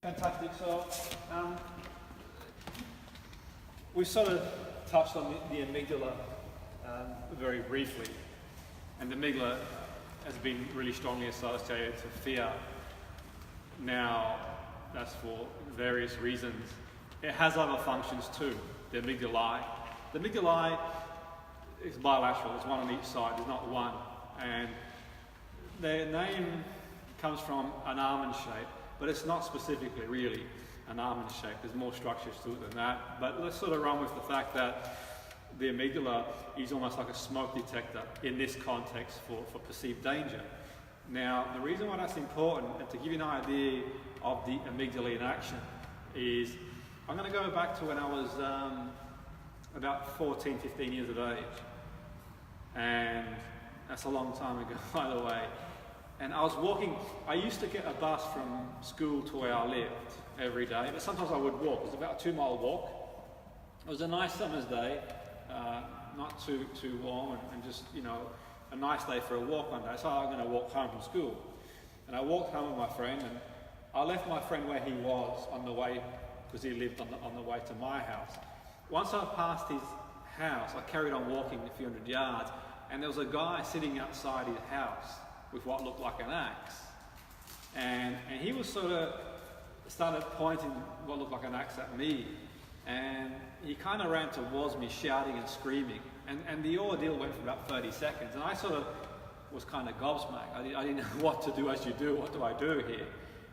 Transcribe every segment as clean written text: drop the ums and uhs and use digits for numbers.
Fantastic. So we sort of touched on the amygdala very briefly, and the amygdala has been really strongly associated to fear. Now, that's for various reasons. It has other functions too, the amygdala. The amygdala is bilateral, there's one on each side, there's not one. And their name comes from an almond shape, but it's not specifically really an almond shape. There's more structures to it than that. But let's sort of run with the fact that the amygdala is almost like a smoke detector in this context for perceived danger. Now, the reason why that's important, and to give you an idea of the amygdala in action, is I'm going to go back to when I was about 14, 15 years of age. And that's a long time ago, by the way. And I was walking, I used to get a bus from school to where I lived every day, but sometimes I would walk. It was about a 2-mile walk. It was a nice summer's day, not too warm, and just, you know, a nice day for a walk one day. So I'm going to walk home from school. And I walked home with my friend, and I left my friend where he was on the way, because he lived on the way to my house. Once I passed his house, I carried on walking a few hundred yards, and there was a guy sitting outside his house with what looked like an axe. And he was sort of started pointing what looked like an axe at me. And he kind of ran towards me shouting and screaming. And the ordeal went for about 30 seconds. And I sort of was kind of gobsmacked. I didn't know what to do as you do. What do I do here?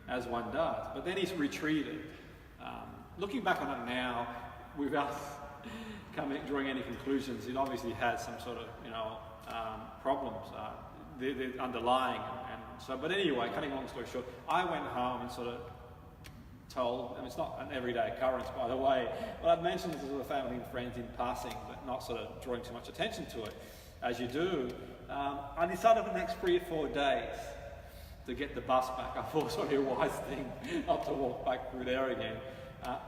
As one does. But then he's retreated. Looking back on it now, without drawing any conclusions, it obviously had some sort of, problems. The underlying, and so, but anyway, cutting a long story short, I went home and sort of told, and it's not an everyday occurrence, by the way, but I'd mentioned this to the family and friends in passing, but not sort of drawing too much attention to it, as you do. I decided for the next 3 or 4 days to get the bus back. I thought it was probably a wise thing not to walk back through there again.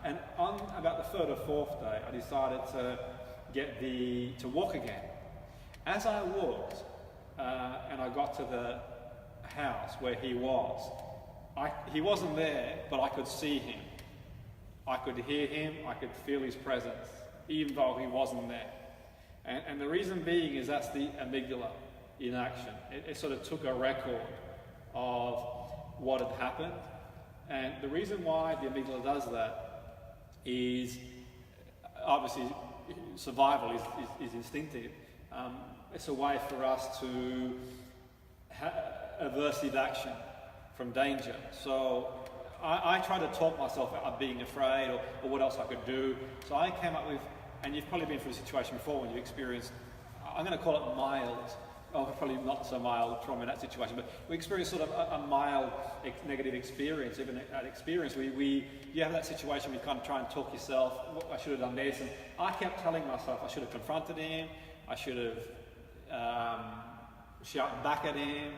And on about the 3rd or 4th day, I decided to walk again. As I walked, and I got to the house where he was. He wasn't there, but I could see him. I could hear him, I could feel his presence, even though he wasn't there. And the reason being is that's the amygdala in action. It sort of took a record of what had happened. And the reason why the amygdala does that is, obviously, survival is instinctive. It's a way for us to aversive action from danger. So I try to talk myself out of being afraid or what else I could do. So I came up with, and you've probably been through a situation before when you experienced, I'm going to call it mild, probably not so mild trauma in that situation, but we experienced sort of a mild negative experience. Even that experience, you have that situation where you kind of try and talk yourself, I should have done this, and I kept telling myself I should have confronted him, I should have shouted back at him,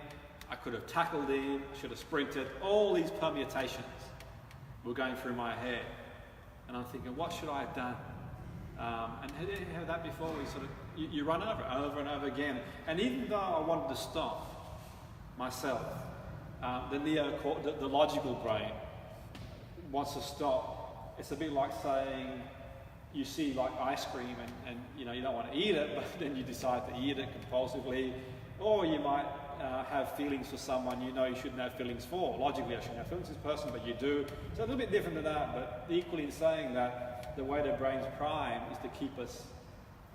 I could have tackled him, should have sprinted. All these permutations were going through my head. And I'm thinking, what should I have done? And had you heard that before? You run over and over again. And even though I wanted to stop myself, the logical brain wants to stop. It's a bit like saying, you see like ice cream and you don't want to eat it, but then you decide to eat it compulsively. Or you might have feelings for someone you shouldn't have feelings for. Logically, I shouldn't have feelings for this person, but you do. So a little bit different to that, but equally in saying that the way the brain's primed is to keep us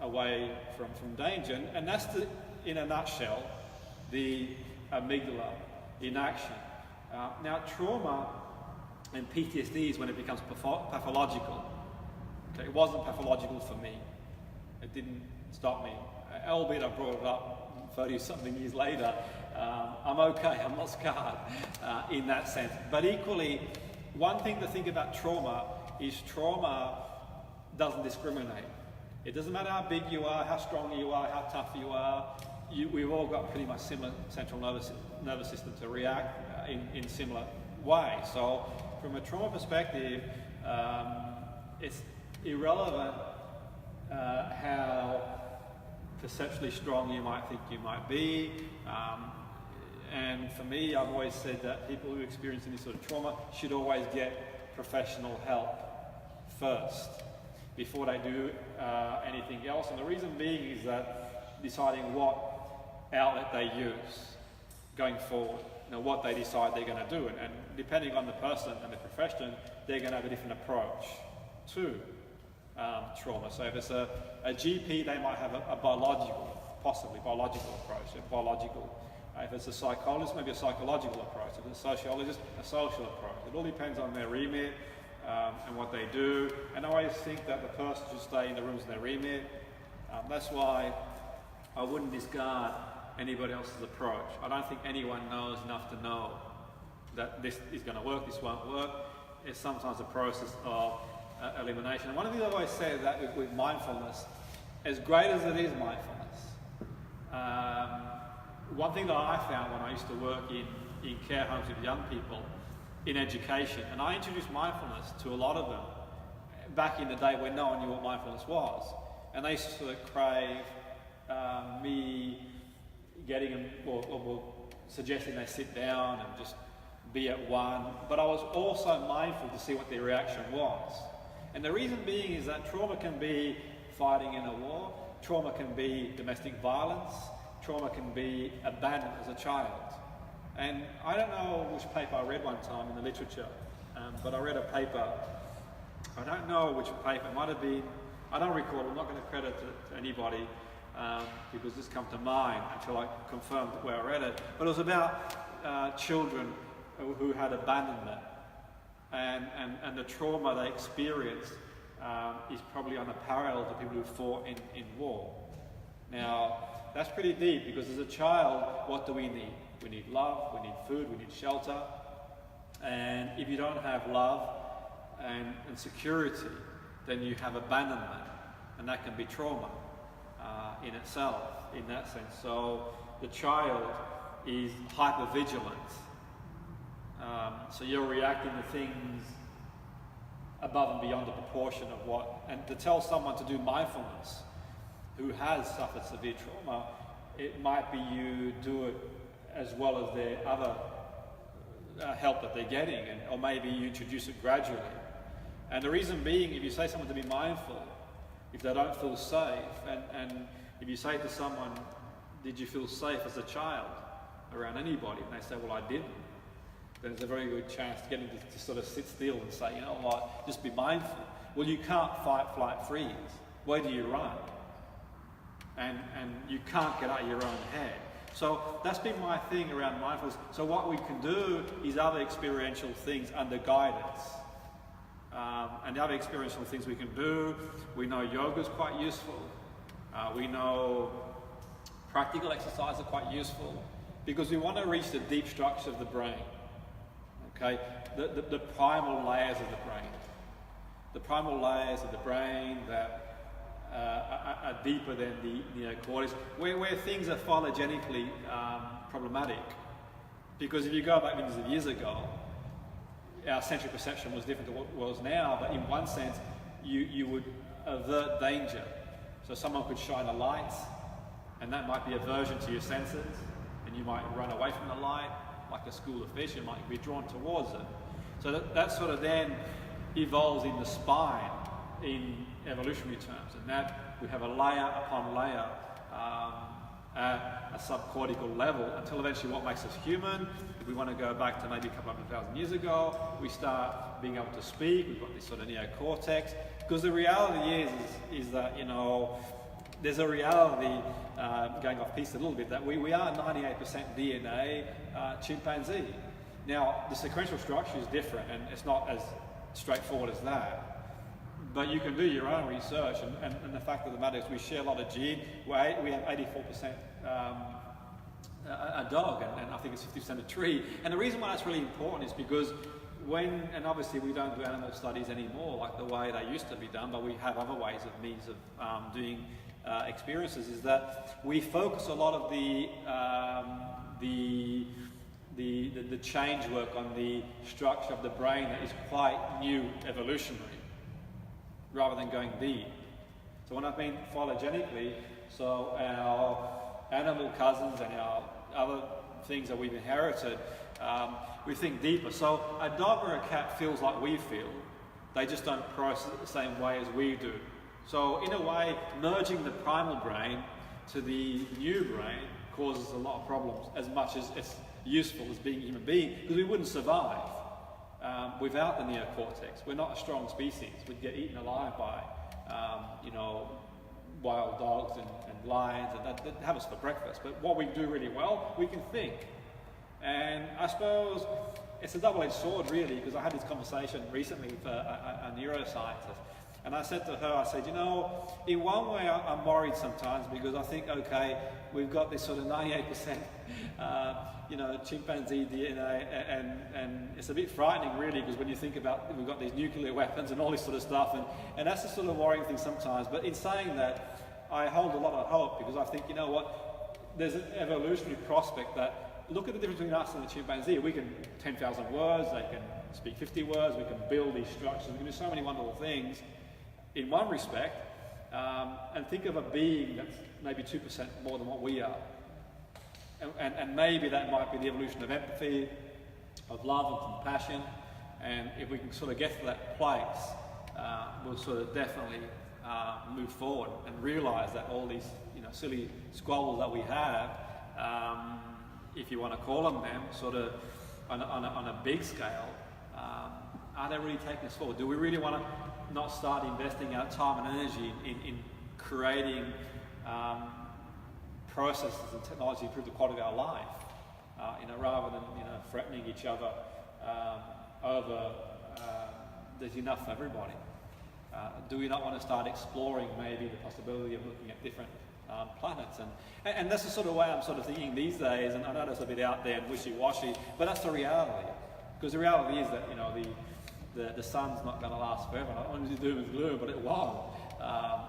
away from danger. And that's, in a nutshell, the amygdala in action. Now, trauma and PTSD is when it becomes pathological. Okay, it wasn't pathological for me. It didn't stop me. Albeit I brought it up 30-something years later. I'm okay, I'm not scarred in that sense. But equally, one thing to think about trauma is trauma doesn't discriminate. It doesn't matter how big you are, how strong you are, how tough you are. We've all got pretty much similar central nervous system to react in similar ways. So from a trauma perspective, it's irrelevant how perceptually strong you might think you might be. And for me, I've always said that people who experience any sort of trauma should always get professional help first before they do anything else. And the reason being is that deciding what outlet they use going forward, what they decide they're going to do. And depending on the person and the profession, they're going to have a different approach to trauma. So if it's a GP, they might have a possibly biological approach, if it's a psychologist, maybe a psychological approach. If it's a sociologist, a social approach. It all depends on their remit and what they do. And I always think that the person should stay in the rooms in their remit. That's why I wouldn't discard anybody else's approach. I don't think anyone knows enough to know that this is going to work, this won't work. It's sometimes a process of elimination. And one of the things I've always said that with mindfulness, as great as it is mindfulness, one thing that I found when I used to work in care homes with young people in education, and I introduced mindfulness to a lot of them back in the day when no one knew what mindfulness was. And they used to sort of crave me getting them, or suggesting they sit down and just be at one. But I was also mindful to see what their reaction was. And the reason being is that trauma can be fighting in a war, trauma can be domestic violence, trauma can be abandonment as a child. And I don't know which paper I read one time in the literature, but I read a paper, I don't know which paper, it might have been, I don't recall, I'm not going to credit it to anybody, because this come to mind until I confirmed where I read it, but it was about children who had abandonment, and the trauma they experienced is probably on a parallel to people who fought in war. Now, that's pretty deep, because as a child, what do we need? We need love, we need food, we need shelter. And if you don't have love and security, then you have abandonment, and that can be trauma in itself, in that sense. So the child is hypervigilant. So you're reacting to things above and beyond the proportion of what, and to tell someone to do mindfulness who has suffered severe trauma, it might be you do it as well as their other help that they're getting, or maybe you introduce it gradually. And the reason being, if you say someone to be mindful, if they don't feel safe, and if you say to someone, did you feel safe as a child around anybody, and they say, well, I didn't, then there's a very good chance to get them to sort of sit still and say, you know what, just be mindful. Well, you can't fight, flight, freeze. Where do you run? And you can't get out of your own head. So that's been my thing around mindfulness. So what we can do is other experiential things under guidance. And the other experiential things we can do, we know yoga is quite useful. We know practical exercise are quite useful, because we want to reach the deep structure of the brain. Okay, the primal layers of the brain. The primal layers of the brain that are deeper than the neocortex, where things are phylogenetically problematic. Because if you go back millions of years ago, our sensory perception was different to what it was now, but in one sense, you would avert danger. So someone could shine a light, and that might be aversion to your senses, and you might run away from the light, like a school of fish, you might be drawn towards it. So that sort of then evolves in the spine in evolutionary terms, and that we have a layer upon layer at a subcortical level, until eventually what makes us human, if we want to go back to maybe a couple of 100,000 years ago, we start being able to speak, we've got this sort of neocortex, because the reality is that, there's a reality, going off piece a little bit, that we are 98% DNA chimpanzee. Now, the sequential structure is different, and it's not as straightforward as that. But you can do your own research, and the fact of the matter is we share a lot of gene. We have 84% a dog, and I think it's 50% a tree. And the reason why that's really important is because and obviously we don't do animal studies anymore like the way they used to be done, but we have other ways of means of doing experiences, is that we focus a lot of the change work on the structure of the brain that is quite new evolutionary, rather than going deep. So when I mean phylogenetically, so our animal cousins and our other things that we've inherited We think deeper. So a dog or a cat feels like we feel. They just don't process it the same way as we do. So in a way, merging the primal brain to the new brain causes a lot of problems, as much as it's useful as being a human being, because we wouldn't survive without the neocortex. We're not a strong species. We'd get eaten alive by, wild dogs and lions, and they'd have us for breakfast. But what we do really well, we can think. And I suppose it's a double-edged sword, really, because I had this conversation recently with a neuroscientist. And I said to her, I said, in one way I'm worried sometimes, because I think, okay, we've got this sort of 98%, chimpanzee DNA, and it's a bit frightening, really, because when you think about, we've got these nuclear weapons and all this sort of stuff, and that's the sort of worrying thing sometimes. But in saying that, I hold a lot of hope, because I think, there's an evolutionary prospect that, look at the difference between us and the chimpanzee. We can 10,000 words, they can speak 50 words, we can build these structures, we can do so many wonderful things in one respect, and think of a being that's maybe 2% more than what we are. And maybe that might be the evolution of empathy, of love and compassion, and if we can sort of get to that place, we'll sort of definitely move forward and realise that all these silly squabbles that we have, if you want to call them sort of on a big scale, are they really taking us forward? Do we really want to not start investing our time and energy in creating processes and technology to improve the quality of our life, rather than threatening each other over there's enough for everybody? Do we not want to start exploring maybe the possibility of looking at different planets? And that's the sort of way I'm sort of thinking these days, and I know that's a bit out there and wishy-washy, but that's the reality. Because the reality is that the sun's not going to last forever. Not only doom and gloom, but it won't,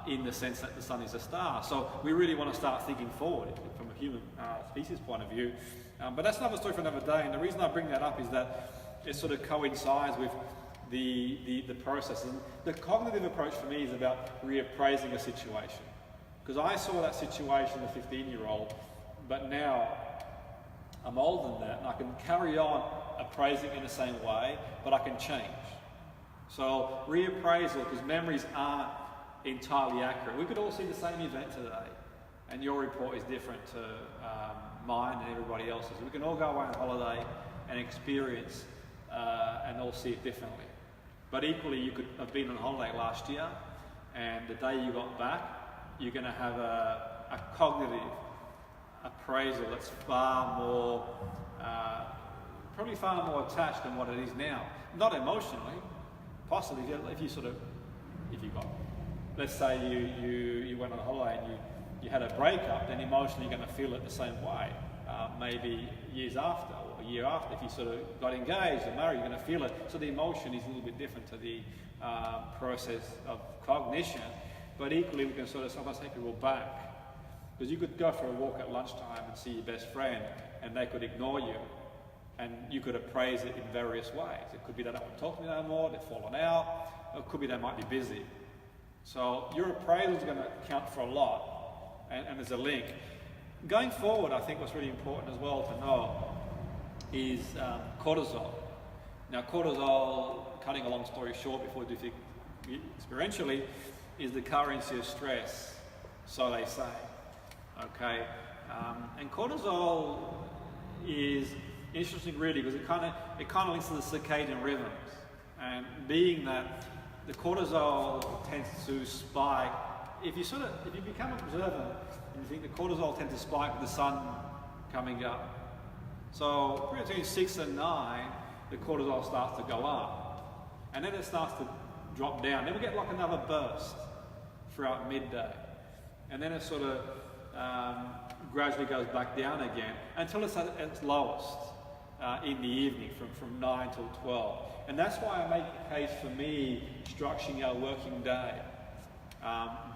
in the sense that the sun is a star. So we really want to start thinking forward from a human species point of view. But that's another story for another day. And the reason I bring that up is that it sort of coincides with the process. And the cognitive approach for me is about reappraising a situation. Because I saw that situation as a 15-year-old, but now I'm older than that, and I can carry on appraising in the same way, but I can change. So reappraisal, because memories aren't entirely accurate. We could all see the same event today, and your report is different to mine and everybody else's. We can all go away on holiday and experience and all see it differently. But equally, you could have been on holiday last year, and the day you got back, you're going to have a cognitive appraisal that's far more, probably far more attached than what it is now. Not emotionally, possibly if you got, let's say you went on holiday and you had a breakup, then emotionally you're going to feel it the same way. Maybe years after or a year after, if you sort of got engaged or married, you're going to feel it. So the emotion is a little bit different to the process of cognition. But equally, we can sort of sometimes take people back. Because you could go for a walk at lunchtime and see your best friend, and they could ignore you, and you could appraise it in various ways. It could be they don't want to talk to me no more, they've fallen out, or it could be they might be busy. So your appraisal is going to count for a lot, and there's a link. Going forward, I think what's really important as well to know is cortisol. Now cortisol, cutting a long story short before we do think experientially, is the currency of stress, so they say. Okay, and cortisol is interesting, really, because it kind of links to the circadian rhythms. And being that the cortisol tends to spike, if you become observant, and you think the cortisol tends to spike with the sun coming up. So between 6 and 9, the cortisol starts to go up, and then it starts to drop down. Then we get like another burst throughout midday, and then it sort of gradually goes back down again until it's at its lowest in the evening from 9 till 12. And that's why I make a case for me structuring our working day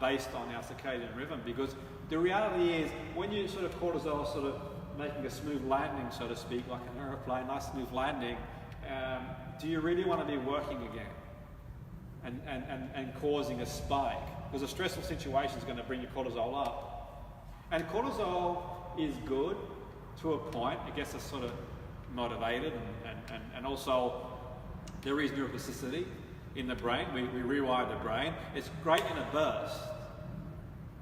based on our circadian rhythm, because the reality is when you sort of cortisol sort of making a smooth landing, so to speak, like an aeroplane, nice smooth landing, do you really want to be working again and causing a spike? Because a stressful situation is going to bring your cortisol up. And cortisol is good to a point. It gets us sort of motivated, and also there is neuroplasticity in the brain. We rewire the brain. It's great in a burst.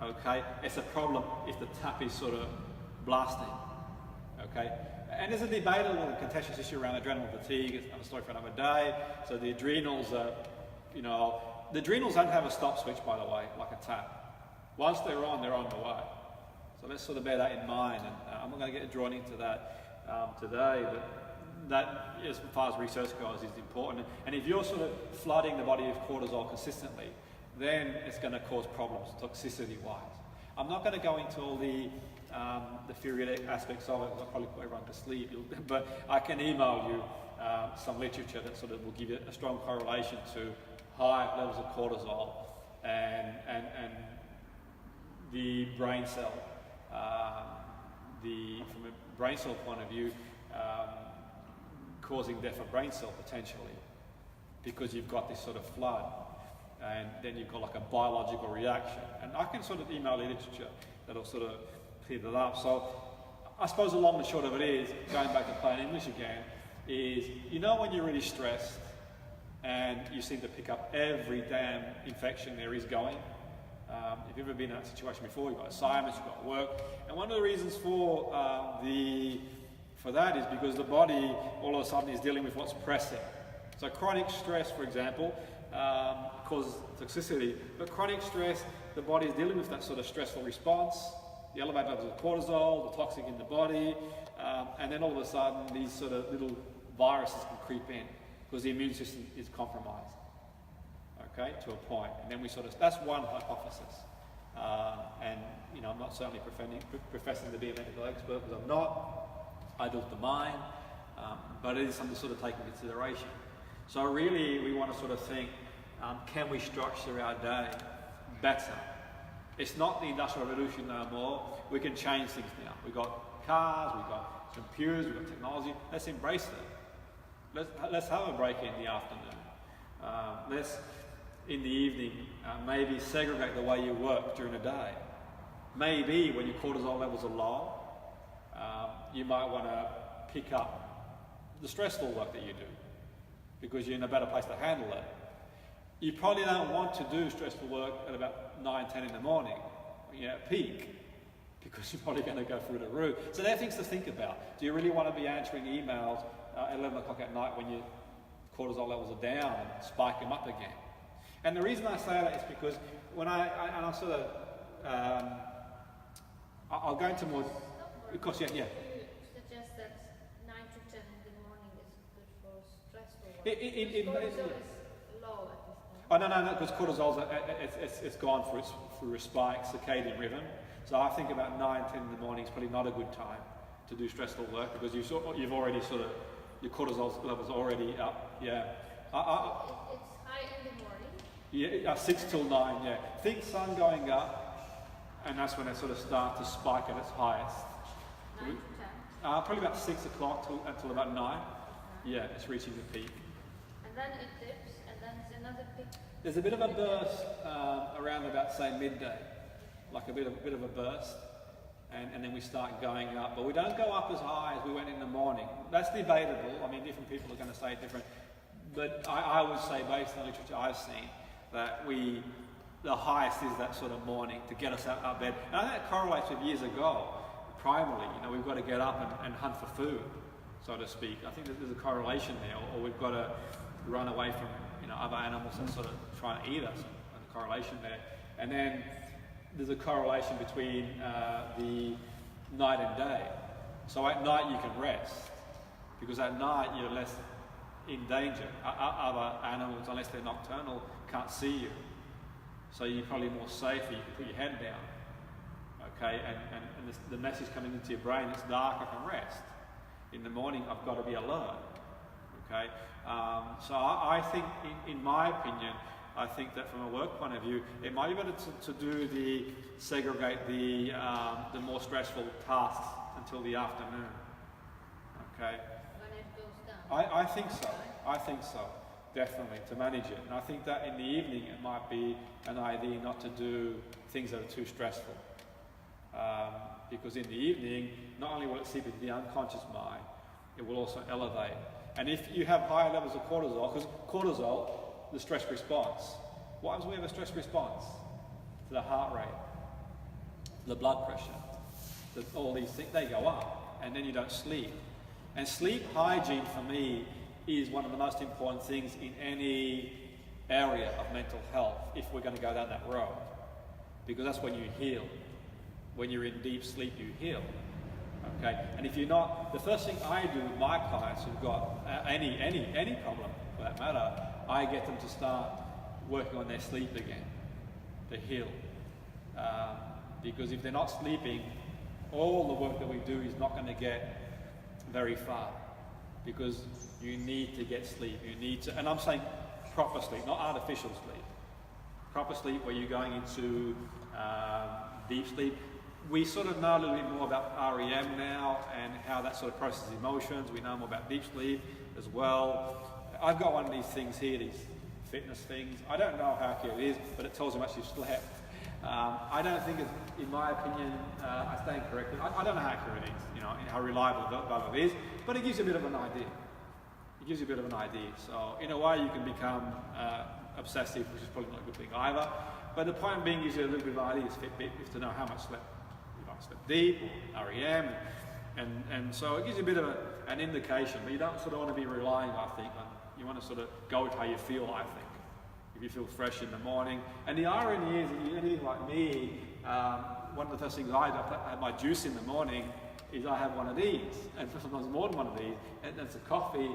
Okay, it's a problem if the tap is sort of blasting. Okay, and there's a debatable and contentious issue around adrenal fatigue. It's another story for another day. So the adrenals are, the adrenals don't have a stop switch, by the way, like a tap. Once they're on the way. So let's sort of bear that in mind. And I'm not going to get drawn into that today, but that, as far as research goes, is important. And if you're sort of flooding the body with cortisol consistently, then it's going to cause problems toxicity-wise. I'm not going to go into all the theoretic aspects of it, because I'll probably put everyone to sleep, but I can email you some literature that sort of will give you a strong correlation to high levels of cortisol and the brain cell. From a brain cell point of view, causing death of brain cell potentially, because you've got this sort of flood, and then you've got like a biological reaction. And I can sort of email literature that'll sort of clear that up. So I suppose the long and short of it is, going back to plain English again, is when you're really stressed and you seem to pick up every damn infection there is going. If you've ever been in that situation before, you've got assignments, you've got work, and one of the reasons for that is because the body all of a sudden is dealing with what's pressing. So chronic stress, for example, causes toxicity, but chronic stress, the body is dealing with that sort of stressful response, the elevated levels of cortisol, the toxic in the body, and then all of a sudden these sort of little viruses can creep in because the immune system is compromised. Okay, to a point, and then that's one hypothesis, and I'm not certainly professing to be a medical expert, because I'm not. I do with the mind, but it is something to sort of take into consideration. So really, we want to sort of think, can we structure our day better? It's not the Industrial Revolution no more. We can change things now. We've got cars, we've got computers, we've got technology. Let's embrace it. Let's have a break in the afternoon. Let's, in the evening, maybe segregate the way you work during the day. Maybe when your cortisol levels are low, you might want to pick up the stressful work that you do, because you're in a better place to handle it. You probably don't want to do stressful work at about 9, 10 in the morning, at peak, because you're probably going to go through the roof. So there are things to think about. Do you really want to be answering emails at 11 o'clock at night when your cortisol levels are down and spike them up again? And the reason I say that is because when I'll go into more, because yeah. You suggest that 9 to 10 in the morning is good for stressful work. Cortisol is low at this point. Oh no, because cortisol's it's gone through a spike circadian rhythm. So I think about 9, 10 in the morning is probably not a good time to do stressful work, because you've already your cortisol levels already up. Yeah. It's high in the morning. Yeah, 6 till 9. Yeah. Think sun going up. And that's when it sort of starts to spike at its highest. 9 to 10? Probably about 6 o'clock until about 9. Yeah, it's reaching the peak. And then it dips, and then it's another peak. There's a bit of a burst around about, say, midday, like a bit of a burst, and then we start going up. But we don't go up as high as we went in the morning. That's debatable. I mean, different people are going to say different. But I would say, based on the literature I've seen, that the highest is that sort of morning to get us out of bed. And I think that correlates with years ago. Primarily, we've got to get up and hunt for food, so to speak. I think that there's a correlation there, or we've got to run away from other animals that sort of trying to eat us. There's a correlation there. And then there's a correlation between the night and day. So at night you can rest, because at night you're less in danger. Other animals, unless they're nocturnal, can't see you. So you're probably more safe, you can put your head down, okay? And the message coming into your brain, it's dark, I can rest. In the morning, I've got to be alert, okay? So I think, in my opinion, I think that from a work point of view, it might be better to segregate the more stressful tasks until the afternoon, okay? When it goes down? I think so, definitely, to manage it. And I think that in the evening it might be an idea not to do things that are too stressful. Because in the evening, not only will it seep into the unconscious mind, it will also elevate. And if you have higher levels of cortisol, because cortisol, the stress response, what happens when we have a stress response? To the heart rate, the blood pressure, all these things, they go up, and then you don't sleep. And sleep hygiene for me is one of the most important things in any area of mental health if we're going to go down that road. Because that's when you heal. When you're in deep sleep, you heal. Okay? And if you're not, the first thing I do with my clients who've got any problem for that matter, I get them to start working on their sleep again, to heal. Because if they're not sleeping, all the work that we do is not going to get very far, because you need to get sleep. You need to, and I'm saying proper sleep, not artificial sleep. Proper sleep where you're going into deep sleep. We sort of know a little bit more about REM now and how that sort of processes emotions. We know more about deep sleep as well. I've got one of these things here, these fitness things. I don't know how accurate it is, but it tells you how much you've slept. I don't think it's, in my opinion, I stand corrected. I don't know how accurate it is, you know, how reliable it is, but it gives you a bit of an idea. It gives you a bit of an idea. So in a way you can become obsessive, which is probably not a good thing either. But the point being gives you a little bit of an idea, is to know how much slept, you know, slept deep or REM, and so it gives you a bit of an indication. But you don't sort of want to be relying, I think, on, you want to sort of go with how you feel, I think. If you feel fresh in the morning. And the irony is, if you're anything like me, one of the first things I do after I have my juice in the morning is I have one of these, and sometimes more than one of these, and that's a coffee,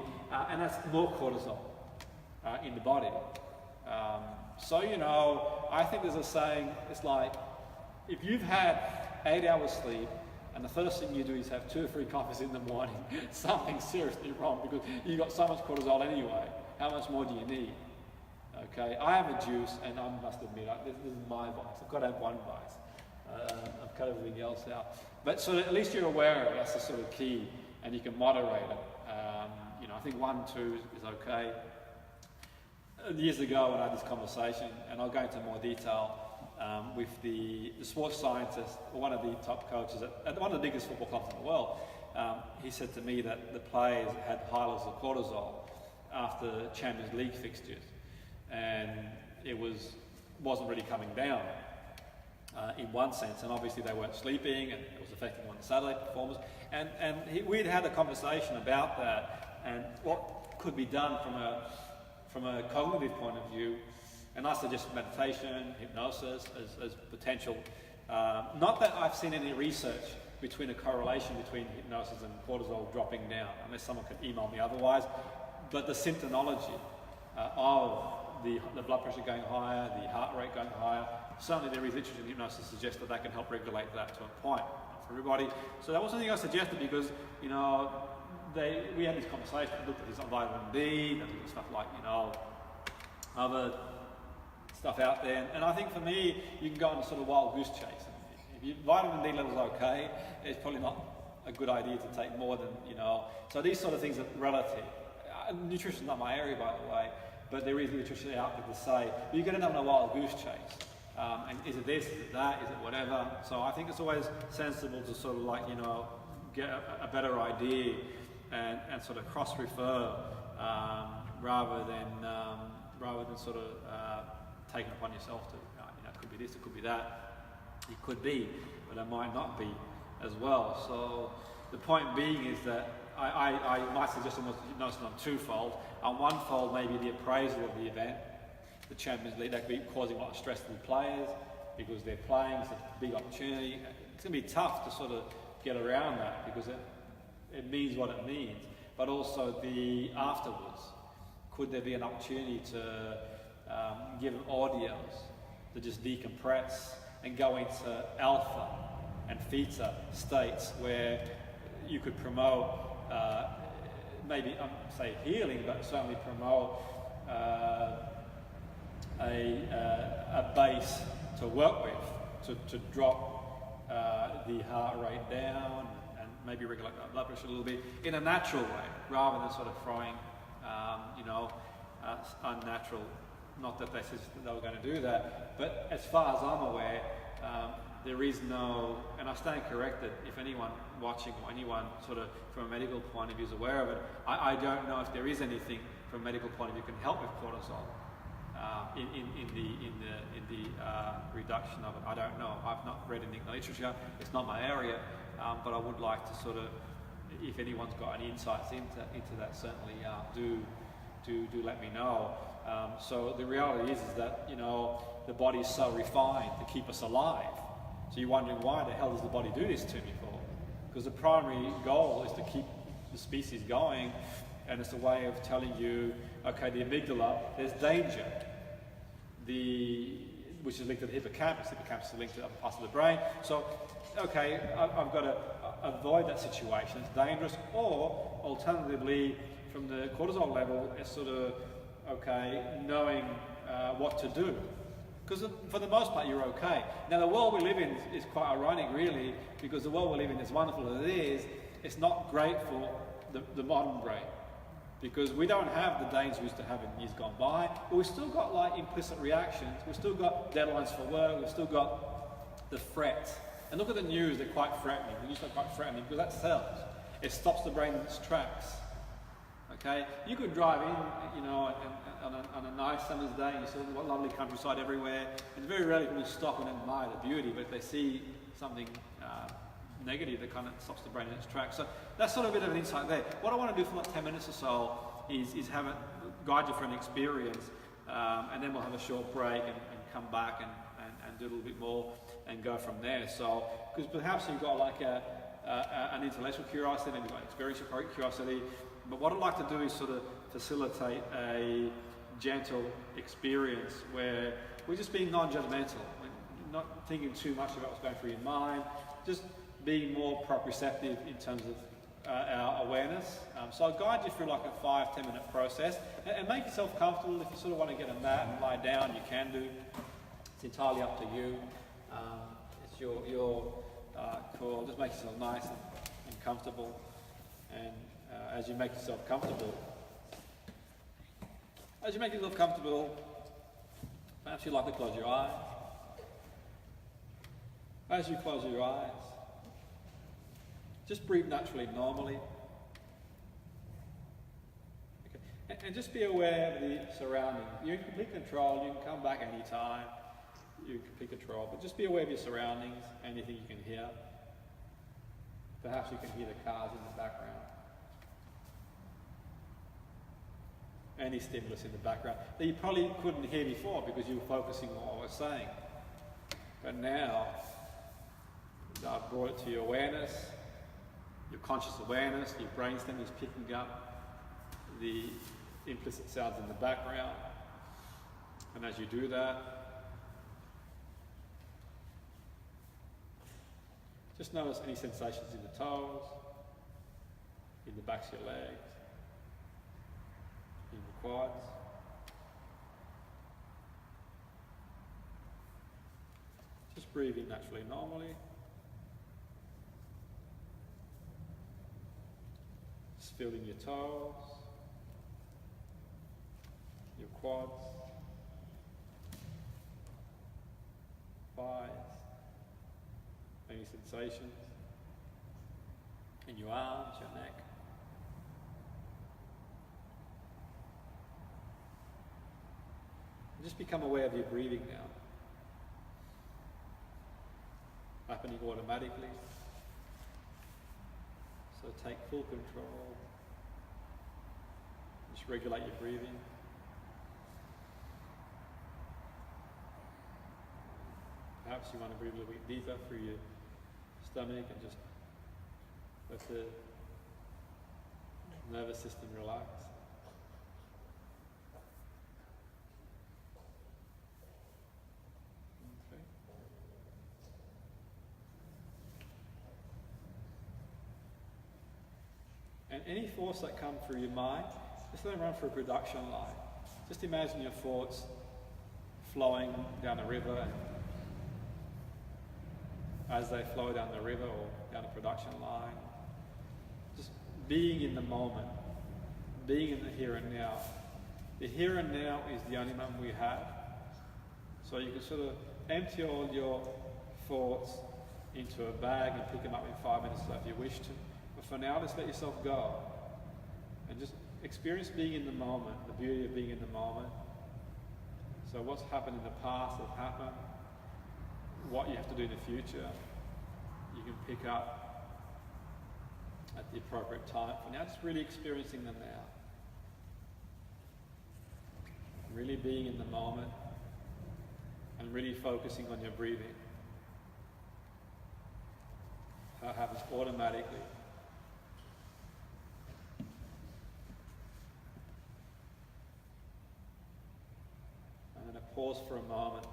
and that's more cortisol in the body. So, you know, I think there's a saying, it's like, if you've had 8 hours sleep, and the first thing you do is have 2 or 3 coffees in the morning, something's seriously wrong, because you've got so much cortisol anyway. How much more do you need? Okay, I have a juice, and I must admit, this is my vice. I've got to have one vice. I've cut everything else out. But so at least you're aware of it. That's the sort of key, and you can moderate it. You know, I think 1, 2 is okay. Years ago, when I had this conversation, and I'll go into more detail with the sports scientist, one of the top coaches at one of the biggest football clubs in the world. He said to me that the players had high levels of cortisol after Champions League fixtures. And it wasn't really coming down in one sense, and obviously they weren't sleeping, and it was affecting on the Saturday performance. And we'd had a conversation about that and what could be done from a cognitive point of view. And I suggested meditation, hypnosis as potential. Not that I've seen any research between a correlation between hypnosis and cortisol dropping down, unless someone could email me otherwise. But the symptomology of the blood pressure going higher, the heart rate going higher. Certainly there is literature in hypnosis suggests that can help regulate that to a point, not for everybody. So that was something I suggested because, you know, we had this conversation, looked at this on vitamin D, looked at stuff like, you know, other stuff out there. And I think for me, you can go on a sort of wild goose chase. If your vitamin D level's okay, it's probably not a good idea to take more than, you know. So these sort of things are relative. Nutrition's not my area, by the way. But there is literature out there to say, you're going to end up in a wild goose chase. And is it this, is it that, is it whatever? So I think it's always sensible to sort of like, you know, get a better idea and sort of cross-refer rather than sort of take it upon yourself to, you know, it could be this, it could be that. It could be, but it might not be as well. So the point being is that my suggestion was hypnosis on twofold. On one fold, maybe the appraisal of the event, the Champions League, that could be causing a lot of stress to the players because they're playing such a big opportunity. It's going to be tough to sort of get around that because it means what it means. But also the afterwards, could there be an opportunity to give audios to just decompress and go into alpha and theta states where you could promote maybe, say healing, but certainly promote a base to work with, to drop the heart rate down and maybe regulate that blood pressure a little bit in a natural way, rather than sort of throwing, you know, unnatural. Not that they said they were going to do that, but as far as I'm aware, there is no, and I stand corrected if anyone watching or anyone sort of from a medical point of view is aware of it. I don't know if there is anything from a medical point of view can help with cortisol in the reduction of it. I don't know. I've not read anything in the literature. It's not my area, but I would like to sort of, if anyone's got any insights into that, certainly do let me know. So the reality is that, you know, the body is so refined to keep us alive. So you're wondering, why the hell does the body do this to me for? Because the primary goal is to keep the species going, and it's a way of telling you, okay, the amygdala, there's danger. Which is linked to the hippocampus. The hippocampus is linked to other parts of the brain. So, okay, I've got to avoid that situation. It's dangerous. Or, alternatively, from the cortisol level, it's sort of, okay, knowing what to do. Because for the most part, you're okay. Now, the world we live in is quite ironic, really, because the world we live in, as wonderful as it is, it's not great for the modern brain. Because we don't have the dangers we used to have in years gone by, but we've still got like implicit reactions, we've still got deadlines for work, we've still got the threats. And look at the news, they're quite threatening. The news are quite threatening because that sells. It stops the brain in its tracks. Okay? You could drive in, you know, on a nice summer's day, and you see what lovely countryside everywhere. And very rarely people stop and admire the beauty, but if they see something negative, that kind of stops the brain in its tracks. So that's sort of a bit of an insight there. What I want to do for like 10 minutes or so is have it guide you through an experience, and then we'll have a short break and come back and do a little bit more and go from there. So, because perhaps you've got like an intellectual curiosity, maybe you've got an experiential curiosity, but what I'd like to do is sort of facilitate a gentle experience where we're just being non-judgmental, we're not thinking too much about what's going through your mind, just being more proprioceptive in terms of our awareness. So I'll guide you through like a 5-10 minute process, and make yourself comfortable. If you sort of want to get a mat and lie down, you can do. It's entirely up to you. It's your call. Just make yourself nice and comfortable. And as you make yourself comfortable, perhaps you'd like to close your eyes. As you close your eyes, just breathe naturally, normally. Okay. And just be aware of the surroundings. You're in complete control. You can come back anytime. You're in complete control. But just be aware of your surroundings, anything you can hear. Perhaps you can hear the cars in the background. Any stimulus in the background that you probably couldn't hear before because you were focusing on what I was saying. But now, I've brought it to your awareness, your conscious awareness, your brainstem is picking up the implicit sounds in the background. And as you do that, just notice any sensations in the toes, in the backs of your legs, in the quads. Just breathing naturally, normally. Just feeling your toes, your quads, thighs, any sensations in your arms, your neck. And just become aware of your breathing now, happening automatically. So take full control. Just regulate your breathing. Perhaps you want to breathe a little bit deeper through your stomach and just let the nervous system relax. Okay. And any thoughts that come through your mind, just let them run through a production line. Just imagine your thoughts flowing down the river, and as they flow down the river or down the production line, just being in the moment, being in the here and now. The here and now is the only moment we have. So you can sort of empty all your thoughts into a bag and pick them up in 5 minutes if you wish to. But for now, just let yourself go and just experience being in the moment, the beauty of being in the moment. So what's happened in the past has happened. What you have to do in the future, you can pick up at the appropriate time. For now, just really experiencing them now. Really being in the moment and really focusing on your breathing. How it happens automatically. I'm going to pause for a moment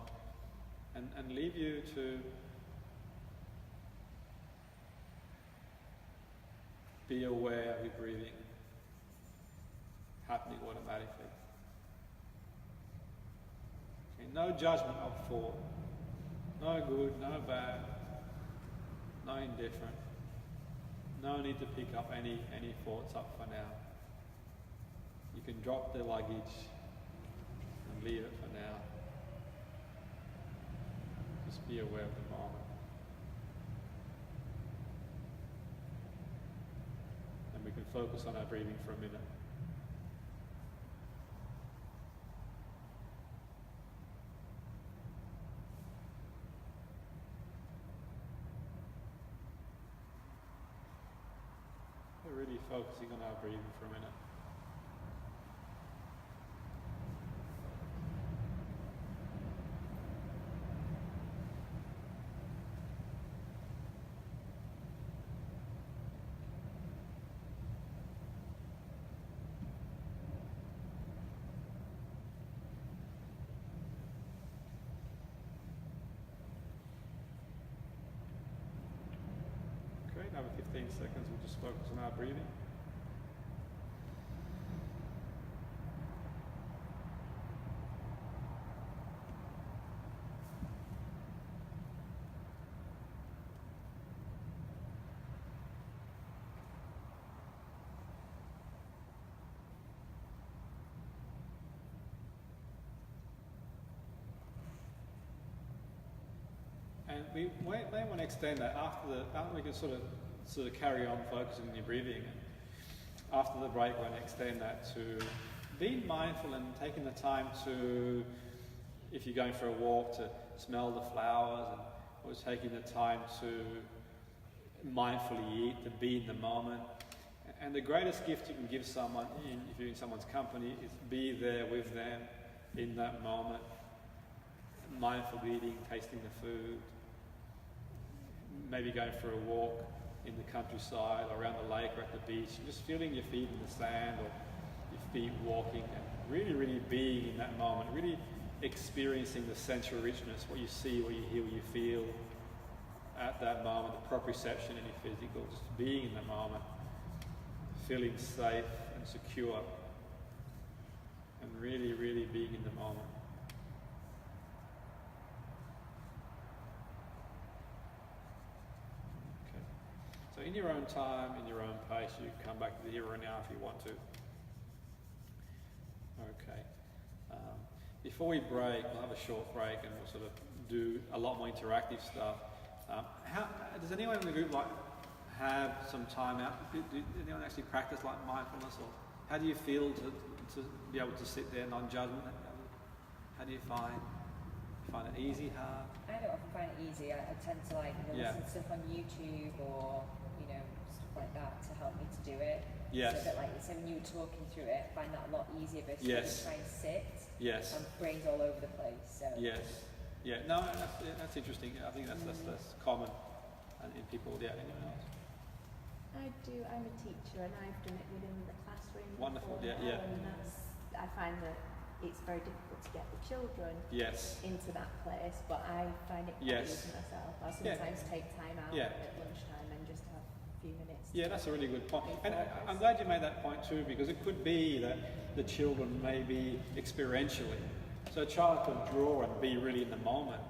and leave you to be aware of your breathing happening automatically. Okay, no judgment of thought. No good, no bad, no indifferent. No need to pick up any thoughts up for now. You can drop the luggage and leave it for now. Just be aware of the moment. And we can focus on our breathing for a minute. We're really focusing on our breathing for a minute. Okay, another 15 seconds, we'll just focus on our breathing. And we may want to extend that after we can sort of carry on focusing on your breathing. And after the break, we're going to extend that to being mindful and taking the time to, if you're going for a walk, to smell the flowers, or taking the time to mindfully eat, to be in the moment. And the greatest gift you can give someone, if you're in someone's company, is be there with them in that moment. Mindful eating, tasting the food, maybe going for a walk in the countryside or around the lake or at the beach, just feeling your feet in the sand or your feet walking, and really, really being in that moment, really experiencing the sensory richness, what you see, what you hear, what you feel at that moment, the proprioception in your physical, just being in the moment, feeling safe and secure, and really, really being in the moment. So in your own time, in your own pace, you can come back to the here and now if you want to. Okay. Before we break, we'll have a short break and we'll sort of do a lot more interactive stuff. Does anyone in the group have some time out? Did anyone actually practice mindfulness, or how do you feel to be able to sit there, non-judgment? How do you find it easy, hard? I don't often find it easy. I tend to listen to stuff on YouTube or stuff like that to help me to do it. Yes. So that, like you said, when you were talking through it, I find that a lot easier versus trying to sit. Yes. And brains all over the place. So. Yes. Yeah. No, that's interesting. I think that's common in people. Yeah. Anyone else? I do. I'm a teacher, and I've done it within the classroom. Wonderful. Before, Yeah. And I find that it's very difficult to get the children into that place, but I find it quite easy myself. I sometimes take time out at lunchtime and just have a few minutes. Yeah, that's a really good point. And I'm glad you made that point too, because it could be that the children may be experientially. So a child could draw and be really in the moment.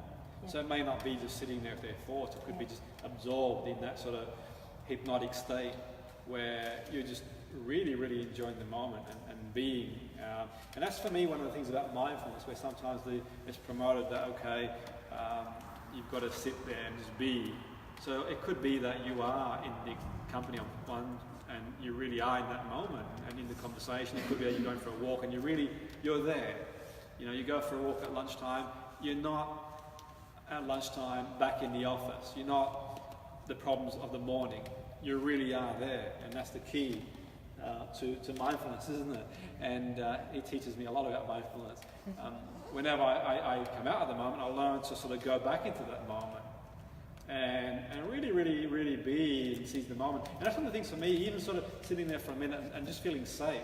Yeah. So it may not be just sitting there with their thoughts. It could be just absorbed in that sort of hypnotic state where you're just really, really enjoying the moment and being. And that's for me one of the things about mindfulness, where sometimes it's promoted that, you've got to sit there and just be. So it could be that you are in the company of one and you really are in that moment and in the conversation. It could be that you're going for a walk and you're there. You go for a walk at lunchtime, you're not at lunchtime back in the office. You're not the problems of the morning. You really are there, and that's the key to mindfulness, isn't it? And he teaches me a lot about mindfulness. Whenever I come out of the moment, I learn to sort of go back into that moment and really, really, really be and seize the moment. And that's one of the things for me, even sort of sitting there for a minute and just feeling safe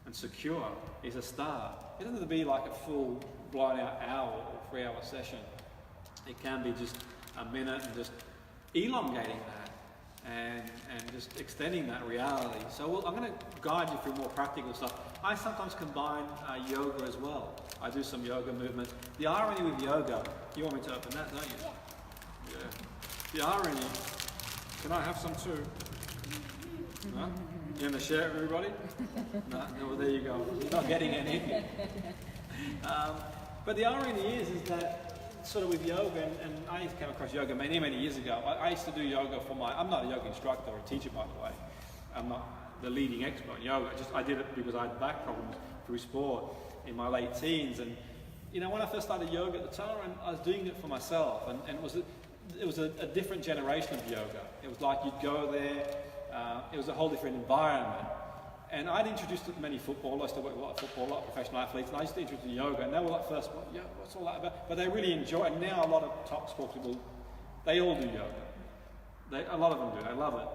and secure is a start. It doesn't have to be like a full blown out hour or 3-hour session. It can be just a minute and just elongating that and just extending that reality. So I'm going to guide you through more practical stuff. I sometimes combine yoga as well. I do some yoga movements. The irony with yoga, you want me to open that, don't you? Yeah. The irony, can I have some too? No? You want to share it with everybody? No, well there you go. You're not getting any. But the irony is that sort of with yoga, and I came across yoga many, many years ago. I used to do yoga I'm not a yoga instructor or a teacher, by the way. I'm not the leading expert in yoga. I did it because I had back problems through sport in my late teens. And when I first started yoga at the time, I was doing it for myself, and it was a different generation of yoga. It was like you'd go there, it was a whole different environment. And I'd introduced it to many footballers. I used to work with a lot of football, a lot of professional athletes, and I used to introduce yoga, and they were like, first, yeah, what's all that about? But they really enjoy it. And now a lot of top sports people, they all do yoga. A lot of them do. They love it.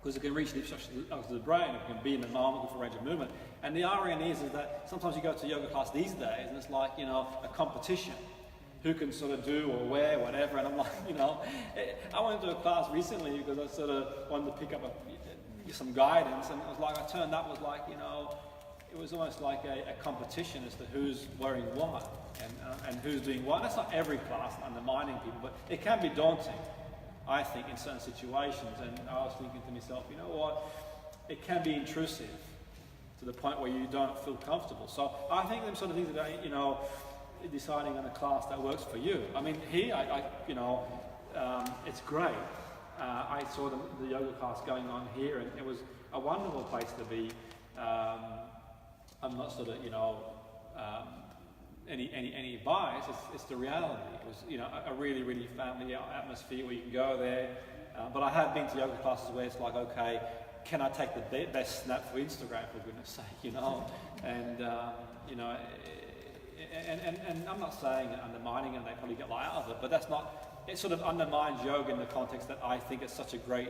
Because it can reach deep structures of the brain, it can be in the moment with a range of movement. And the irony is that sometimes you go to a yoga class these days, and it's like, a competition. Who can sort of do or wear whatever, and I'm like, I went to a class recently because I sort of wanted to pick up some guidance, and it was like, I turned up, was like, it was almost like a competition as to who's wearing what and who's doing what. And that's not every class undermining people, but it can be daunting, I think, in certain situations. And I was thinking to myself, you know what, it can be intrusive to the point where you don't feel comfortable. So I think them sort of things that, deciding on a class that works for you. I mean, here, it's great. I saw the yoga class going on here, and it was a wonderful place to be. I'm not sort of, any bias. It's the reality. It was, a really, really family atmosphere where you can go there. But I have been to yoga classes where it's like, okay, can I take the best snap for Instagram, for goodness sake, And and I'm not saying it, undermining it, and they probably get a lot out of it, but that's not. It sort of undermines yoga in the context that I think it's such a great,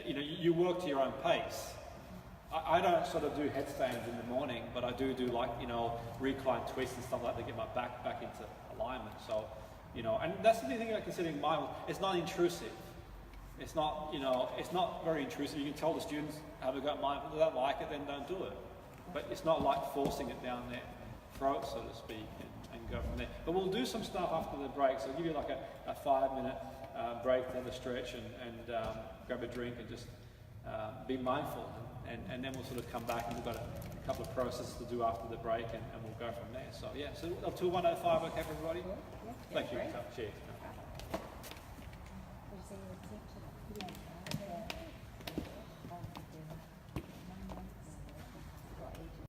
you work to your own pace. I don't sort of do headstands in the morning, but I do like, recline twists and stuff like that to get my back into alignment. So, and that's the thing about considering mindfulness. It's not intrusive. It's not, it's not very intrusive. You can tell the students, have a go at mindfulness. If they don't like it, then don't do it. But it's not like forcing it down their throat, so to speak. And go from there. But we'll do some stuff after the break, so I'll give you like a 5-minute break to have a stretch and grab a drink and just be mindful, and then we'll sort of come back, and we've got a couple of processes to do after the break, and we'll go from there. So yeah, so until 1:05, okay for everybody? Yeah. Thank you. Great. Cheers. Did you say you were a teacher? Yeah.